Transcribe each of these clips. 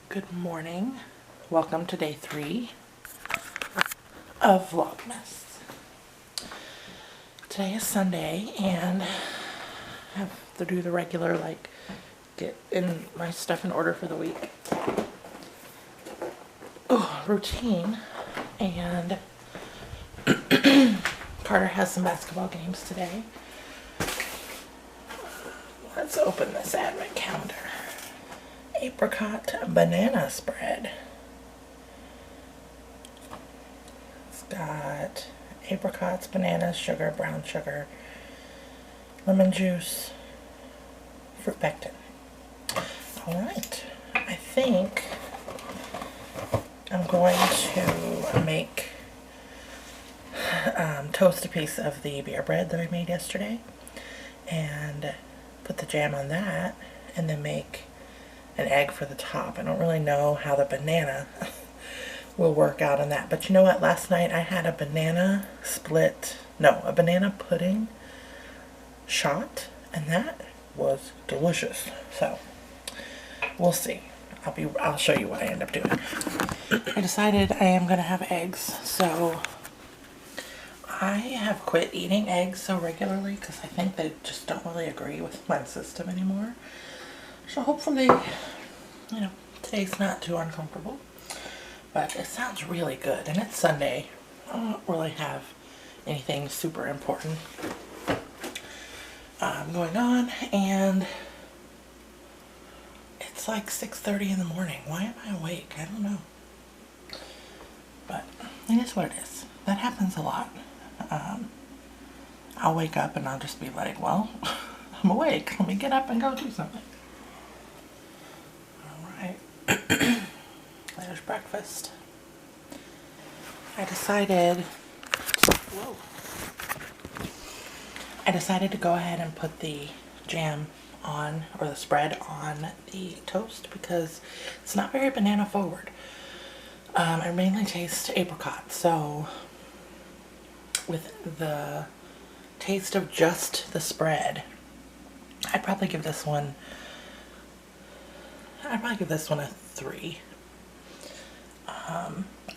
Good morning. Welcome to day 3 of Vlogmas. Today is Sunday and I have to do the regular, get in my stuff in order for the week. Routine. And Carter has some basketball games today. Let's open this advent calendar. Apricot banana spread. It's got apricots, bananas, sugar, brown sugar, lemon juice, fruit pectin. Alright, I think I'm going to make toast a piece of the beer bread that I made yesterday and put the jam on that and then make an egg for the top. I don't really know how the banana will work out on that. But you know what? Last night I had a banana pudding shot, and that was delicious. So we'll see. I'll show you what I end up doing. I decided I am gonna have eggs, so I have quit eating eggs so regularly because I think they just don't really agree with my system anymore. So hopefully, today's not too uncomfortable. But it sounds really good. And it's Sunday. I don't really have anything super important going on. And it's like 6:30 in the morning. Why am I awake? I don't know. But it is what it is. That happens a lot. I'll wake up and I'll just be like, well, I'm awake. Let me get up and go do something. There's breakfast. I decided to go ahead and put the jam on, or the spread on the toast because it's not very banana forward. I mainly taste apricot, so with the taste of just the spread, I'd probably give this one a 3.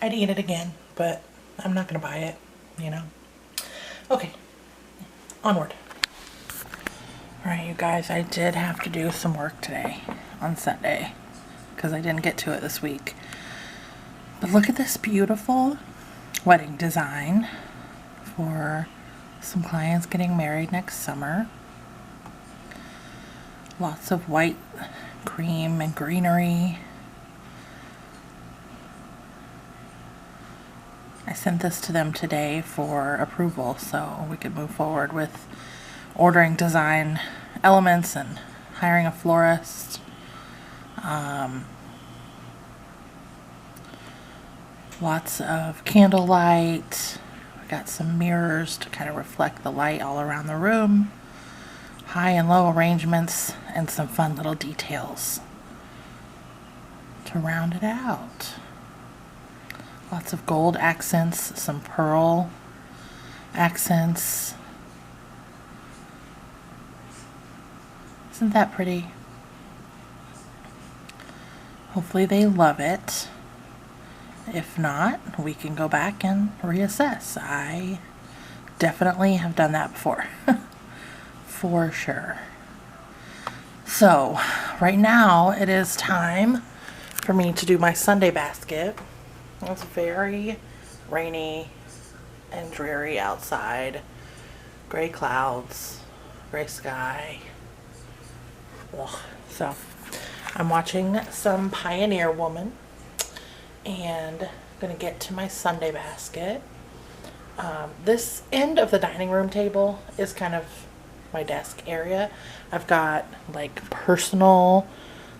I'd eat it again, but I'm not gonna buy it, Okay, onward. Alright, you guys, I did have to do some work today on Sunday because I didn't get to it this week. But look at this beautiful wedding design for some clients getting married next summer. Lots of white cream and greenery. I sent this to them today for approval so we could move forward with ordering design elements and hiring a florist. Lots of candlelight. We got some mirrors to kind of reflect the light all around the room. High and low arrangements and some fun little details to round it out. Lots of gold accents, some pearl accents. Isn't that pretty? Hopefully they love it. If not, we can go back and reassess. I definitely have done that before. For sure. So, right now it is time for me to do my Sunday basket. It's very rainy and dreary outside. Gray clouds, gray sky. Ugh. So, I'm watching some Pioneer Woman and I'm gonna get to my Sunday basket. This end of the dining room table is kind of my desk area. I've got like personal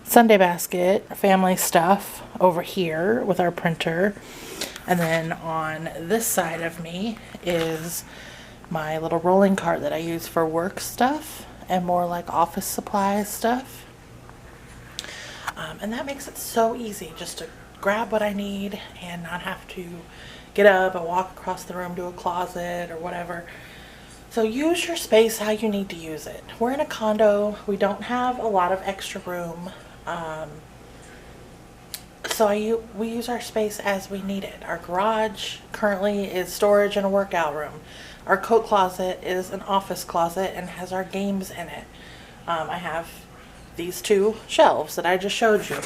Sunday basket, family stuff over here with our printer. And then on this side of me is my little rolling cart that I use for work stuff and more like office supplies stuff. And that makes it so easy just to grab what I need and not have to get up and walk across the room to a closet or whatever. So use your space how you need to use it. We're in a condo. We don't have a lot of extra room. so we use our space as we need it. Our garage currently is storage and a workout room. Our coat closet is an office closet and has our games in it. I have these 2 shelves that I just showed you.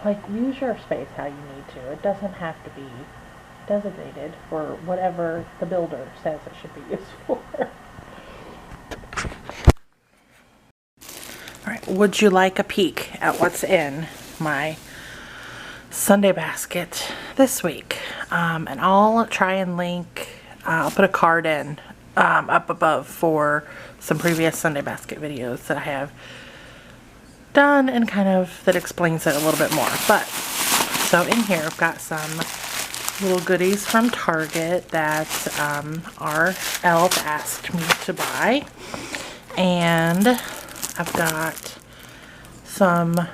Like, use your space how you need to. It doesn't have to be designated for whatever the builder says it should be used for. Alright, would you like a peek at what's in my Sunday basket this week? And I'll try and link, I'll put a card in up above for some previous Sunday basket videos that I have done and kind of that explains it a little bit more. But so in here I've got some little goodies from Target that our elf asked me to buy, and I've got some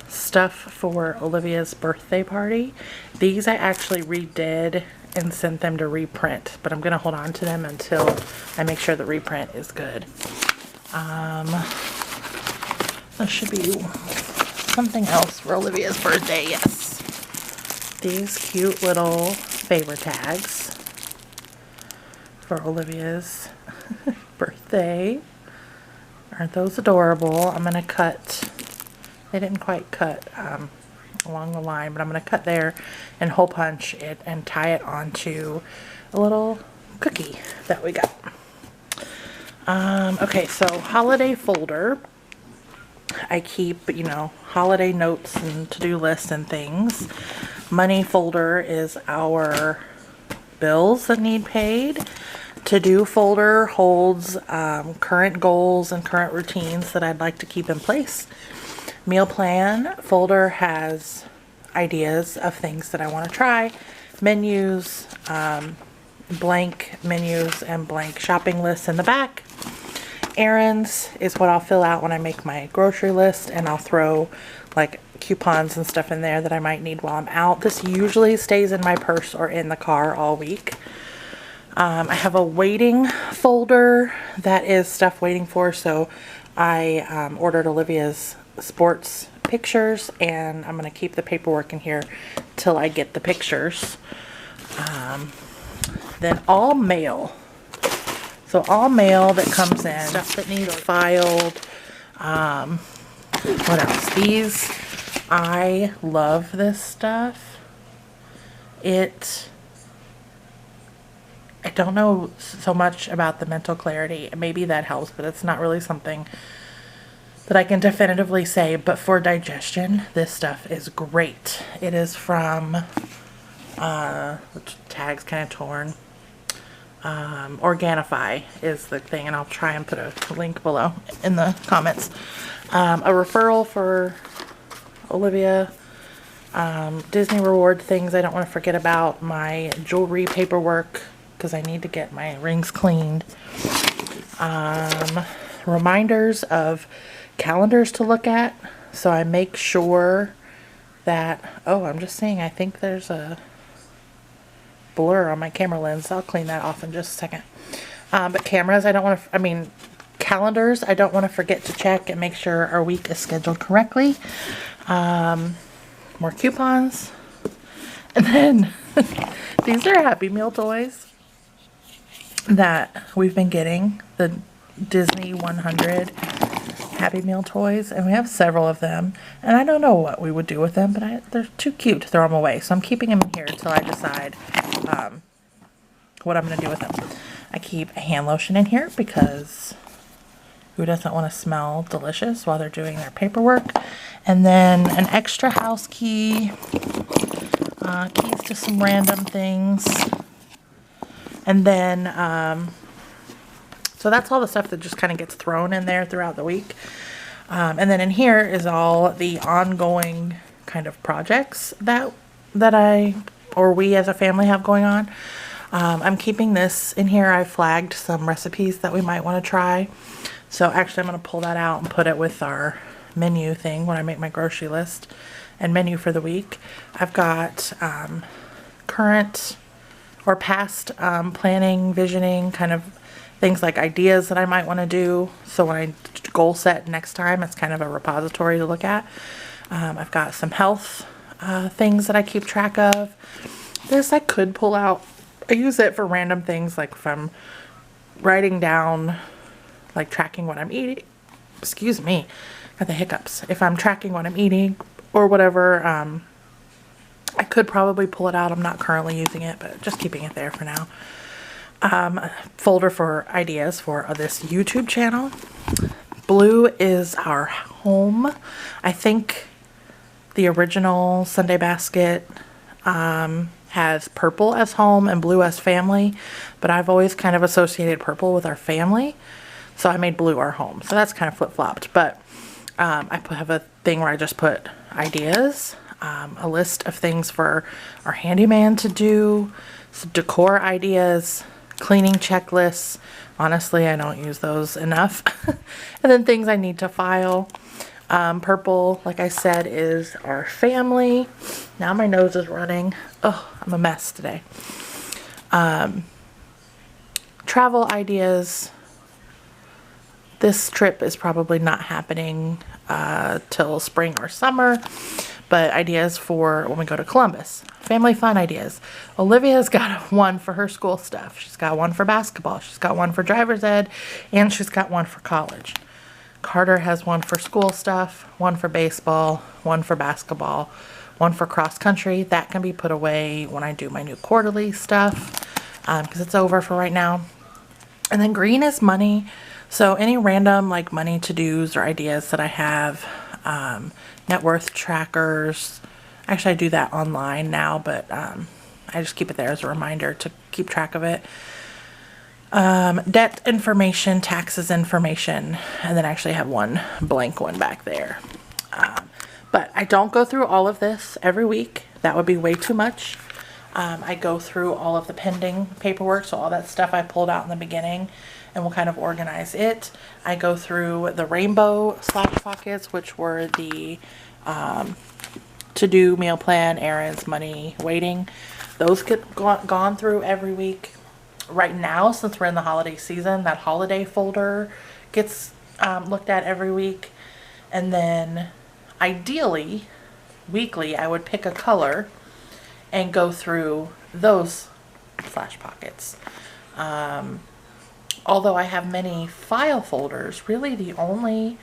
stuff for Olivia's birthday party. These I actually redid and sent them to reprint, but I'm gonna hold on to them until I make sure the reprint is good. There should be something else for Olivia's birthday, yes. These cute little favor tags for Olivia's birthday. Aren't those adorable? I'm gonna cut, they didn't quite cut along the line, but I'm gonna cut there and hole punch it and tie it onto a little cookie that we got. Okay, so holiday folder. I keep, you know, holiday notes and to-do lists and things. Money folder is our bills that need paid. To-do folder holds current goals and current routines that I'd like to keep in place. Meal plan folder has ideas of things that I want to try. Menus, blank menus and blank shopping lists in the back. Errands is what I'll fill out when I make my grocery list, and I'll throw like coupons and stuff in there that I might need while I'm out. This usually stays in my purse or in the car all week. I have a waiting folder that is stuff waiting for, so I ordered Olivia's sports pictures, and I'm going to keep the paperwork in here till I get the pictures. Then all mail. So all mail that comes in, stuff that needs filed. What else? These, I love this stuff. I don't know so much about the mental clarity. Maybe that helps, but it's not really something that I can definitively say. But for digestion, this stuff is great. It is from, the tag's kind of torn. Organifi is the thing, and I'll try and put a link below in the comments. A referral for Olivia. Disney reward things I don't want to forget about. My jewelry paperwork, because I need to get my rings cleaned. Reminders of calendars to look at, so I make sure that, oh, I'm just seeing, I think there's a blur on my camera lens. I'll clean that off in just a second. But cameras, I don't want to, calendars, I don't want to forget to check and make sure our week is scheduled correctly. More coupons. And then these are Happy Meal toys that we've been getting. The Disney 100 Happy Meal toys, and we have several of them, and I don't know what we would do with them, but they're too cute to throw them away, so I'm keeping them in here until I decide what I'm going to do with them. I keep a hand lotion in here because who doesn't want to smell delicious while they're doing their paperwork? And then an extra house key, keys to some random things, and then so that's all the stuff that just kind of gets thrown in there throughout the week. And then in here is all the ongoing kind of projects that I or we as a family have going on. I'm keeping this in here. I flagged some recipes that we might want to try. So actually I'm going to pull that out and put it with our menu thing when I make my grocery list and menu for the week. I've got current or past planning, visioning, kind of things like ideas that I might want to do. So when I goal set next time, it's kind of a repository to look at. I've got some health things that I keep track of. This I could pull out. I use it for random things, like if I'm writing down, like tracking what I'm eating. Excuse me, got the hiccups. If I'm tracking what I'm eating or whatever, I could probably pull it out. I'm not currently using it, but just keeping it there for now. A folder for ideas for this YouTube channel. Blue is our home. I think the original Sunday basket has purple as home and blue as family, but I've always kind of associated purple with our family, so I made blue our home. So that's kind of flip-flopped, but I have a thing where I just put ideas, a list of things for our handyman to do, some decor ideas, cleaning checklists. Honestly, I don't use those enough. And then things I need to file. Purple, like I said, is our family. Now my nose is running. Oh, I'm a mess today. Travel ideas. This trip is probably not happening till spring or summer, but ideas for when we go to Columbus. Family fun ideas. Olivia's got one for her school stuff. She's got one for basketball. She's got one for driver's ed, and she's got one for college. Carter has one for school stuff, one for baseball, one for basketball, one for cross country. That can be put away when I do my new quarterly stuff, because it's over for right now. And then green is money. So any random like money to-dos or ideas that I have, net worth trackers. Actually, I do that online now, but I just keep it there as a reminder to keep track of it. Debt information, taxes information, and then I actually have one blank one back there. But I don't go through all of this every week. That would be way too much. I go through all of the pending paperwork, so all that stuff I pulled out in the beginning, and we'll kind of organize it. I go through the rainbow slash pockets, which were the to-do, meal plan, errands, money, waiting. Those get gone through every week. Right now, since we're in the holiday season, that holiday folder gets looked at every week. And then ideally, weekly, I would pick a color and go through those flash pockets. Although I have many file folders, really the only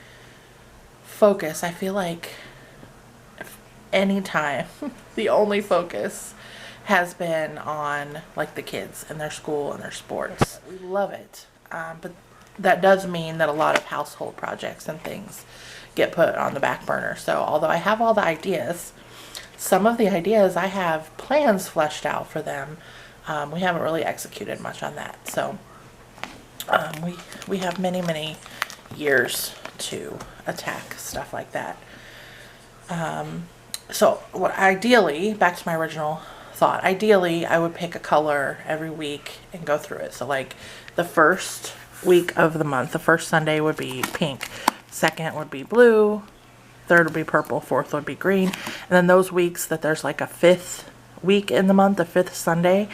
focus, I feel like anytime, the only focus has been on like the kids and their school and their sports. We love it, but that does mean that a lot of household projects and things get put on the back burner. So although I have all the ideas, some of the ideas I have plans fleshed out for them. We haven't really executed much on that. So we have many years to attack stuff like that. So what ideally, back to my original thought, ideally I would pick a color every week and go through it. So like the first week of the month, the first Sunday would be pink, second would be blue, third would be purple, fourth would be green. And then those weeks that there's like a fifth week in the month, the fifth Sunday,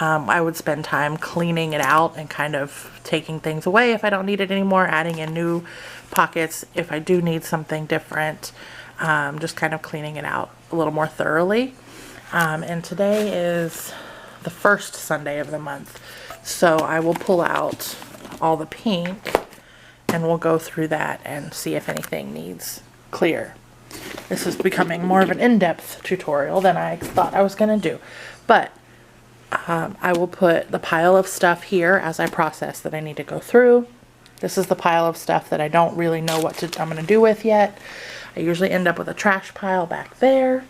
I would spend time cleaning it out and kind of taking things away if I don't need it anymore, adding in new pockets if I do need something different, just kind of cleaning it out a little more thoroughly. And today is the first Sunday of the month, so I will pull out all the pink and we'll go through that and see if anything needs clear. This is becoming more of an in-depth tutorial than I thought I was going to do, but I will put the pile of stuff here as I process that I need to go through. This is the pile of stuff that I don't really know what I'm going to do with yet. I usually end up with a trash pile back there.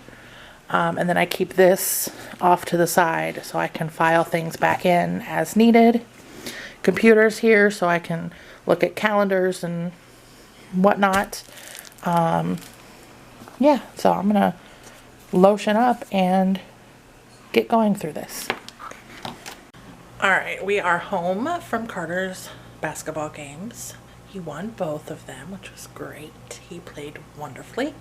And then I keep this off to the side so I can file things back in as needed. Computer's here so I can look at calendars and whatnot. Yeah, so I'm gonna lotion up and get going through this. Alright, we are home from Carter's basketball games. He won both of them, which was great. He played wonderfully.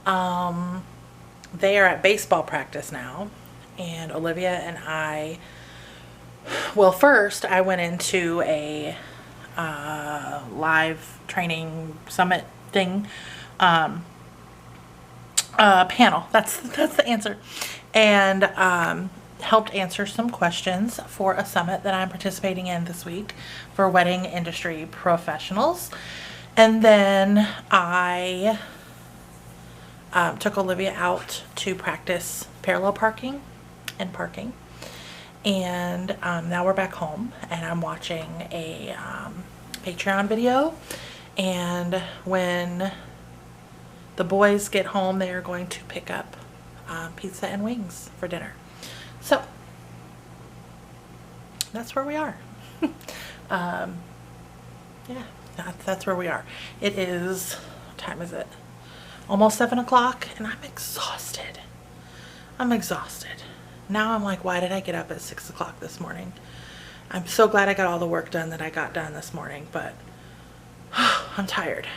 They are at baseball practice now, and Olivia and I, well, first I went into a live training summit thing on panel. That's the answer. And helped answer some questions for a summit that I'm participating in this week for wedding industry professionals. And then I took Olivia out to practice parallel parking and parking. And now we're back home and I'm watching a Patreon video. And when the boys get home, they are going to pick up pizza and wings for dinner. So that's where we are. Yeah, that's where we are. It is, what time is it? Almost 7 o'clock, and I'm exhausted. I'm exhausted. Now I'm like, why did I get up at 6 o'clock this morning? I'm so glad I got all the work done that I got done this morning, but I'm tired.